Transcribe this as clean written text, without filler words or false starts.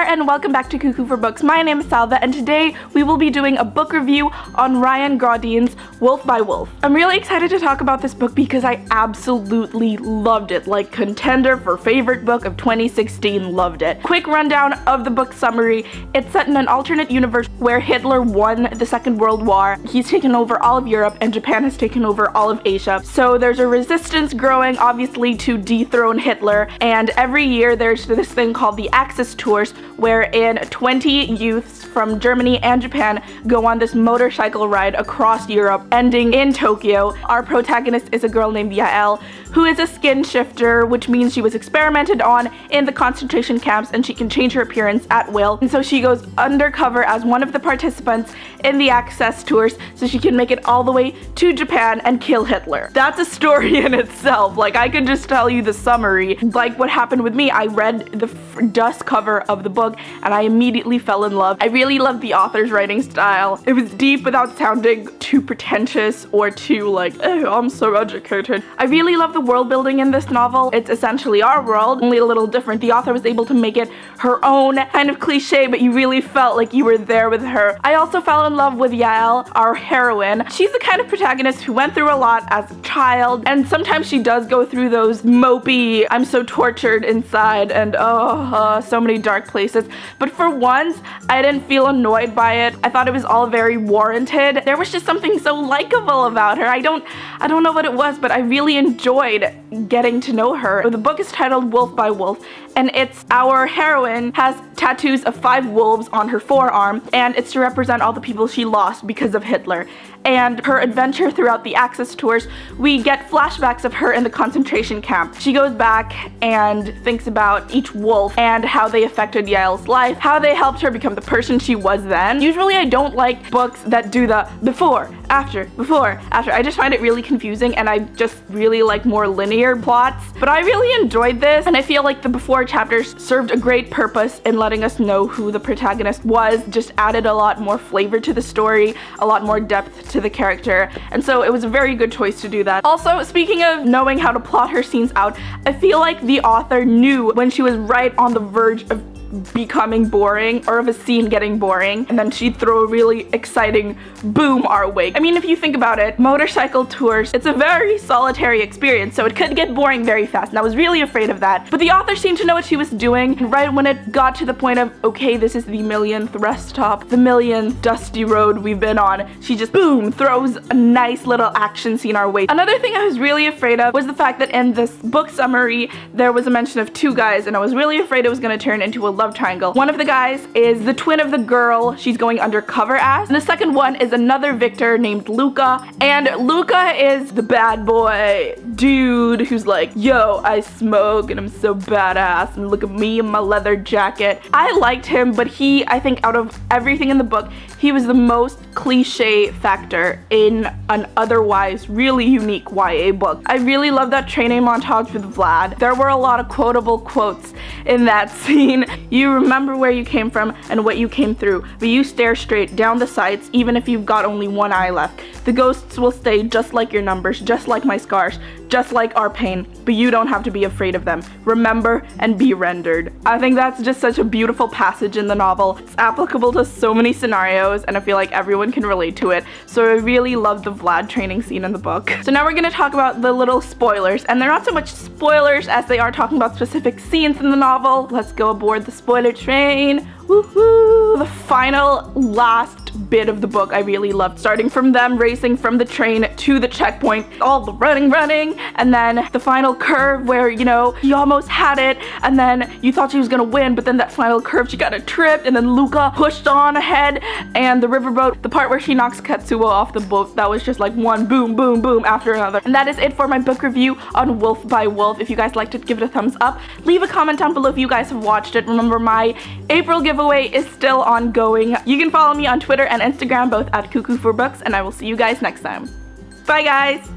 and welcome back to Cuckoo for Books. My name is Salva and today we will be doing a book review on Ryan Graudin's Wolf by Wolf. I'm really excited to talk about this book because I absolutely loved it. Like, contender for favorite book of 2016, loved it. Quick rundown of the book summary. It's set in an alternate universe where Hitler won the Second World War. He's taken over all of Europe and Japan has taken over all of Asia. So there's a resistance growing, obviously, to dethrone Hitler, and every year there's this thing called the Axis Tours, wherein 20 youths from Germany and Japan go on this motorcycle ride across Europe, ending in Tokyo. Our protagonist is a girl named Yael, who is a skin shifter, which means she was experimented on in the concentration camps and she can change her appearance at will. And so she goes undercover as one of the participants in the Axis Tours so she can make it all the way to Japan and kill Hitler. That's a story in itself. Like, I could just tell you the summary. Like what happened with me, I read the dust cover of the book and I immediately fell in love. I really loved the author's writing style. It was deep without sounding too pretentious or too like, oh, I'm so educated. I really love the world building in this novel. It's essentially our world, only a little different. The author was able to make it her own, kind of cliche, but you really felt like you were there with her. I also fell in love with Yael, our heroine. She's the kind of protagonist who went through a lot as a child, and sometimes she does go through those mopey, I'm so tortured inside, and so many dark places. But for once, I didn't feel annoyed by it. I thought it was all very warranted. There was just something so likable about her. I don't know what it was, but I really enjoyed getting to know her. The book is titled Wolf by Wolf, and it's our heroine has tattoos of 5 wolves on her forearm, and it's to represent all the people she lost because of Hitler. And her adventure throughout the Axis Tours, we get flashbacks of her in the concentration camp. She goes back and thinks about each wolf and how they affected Yael's life, how they helped her become the person she was then. Usually I don't like books that do the before, after. I just find it really confusing, and I just really like more linear plots. But I really enjoyed this, and I feel like the before chapters served a great purpose in letting us know who the protagonist was, just added a lot more flavor to the story, a lot more depth to the character, and so it was a very good choice to do that. Also, speaking of knowing how to plot her scenes out, I feel like the author knew when she was right on the verge of becoming boring, or of a scene getting boring, and then she'd throw a really exciting boom our way. I mean, if you think about it, motorcycle tours, it's a very solitary experience, so it could get boring very fast, and I was really afraid of that. But the author seemed to know what she was doing, and right when it got to the point of, okay, this is the millionth rest stop, the millionth dusty road we've been on, she just, boom, throws a nice little action scene our way. Another thing I was really afraid of was the fact that in this book summary, there was a mention of 2 guys, and I was really afraid it was going to turn into a love triangle. One of the guys is the twin of the girl she's going undercover as, and the second one is another Victor named Luca, and Luca is the bad boy dude who's like, yo, I smoke and I'm so badass and look at me in my leather jacket. I liked him, but I think out of everything in the book, he was the most cliche factor in an otherwise really unique YA book. I really love that training montage with Vlad. There were a lot of quotable quotes in that scene. You remember where you came from and what you came through, but you stare straight down the sights even if you've got only one eye left. The ghosts will stay just like your numbers, just like my scars, just like our pain, but you don't have to be afraid of them. Remember and be rendered. I think that's just such a beautiful passage in the novel. It's applicable to so many scenarios, and I feel like everyone can relate to it. So I really love the Vlad training scene in the book. So now we're gonna talk about the little spoilers, and they're not so much spoilers as they are talking about specific scenes in the novel. Let's go aboard the spoiler train. Woohoo! The final last bit of the book I really loved, starting from them racing from the train to the checkpoint, all the running, and then the final curve where, you know, he almost had it, and then you thought she was gonna win, but then that final curve she got a trip, and then Luca pushed on ahead, and the riverboat, the part where she knocks Katsuo off the boat, that was just like one boom, boom, boom after another. And that is it for my book review on Wolf by Wolf. If you guys liked it, give it a thumbs up. Leave a comment down below if you guys have watched it. Remember, my April giveaway is still ongoing. You can follow me on Twitter and Instagram, both at Cuckoo for Books, and I will see you guys next time. Bye, guys!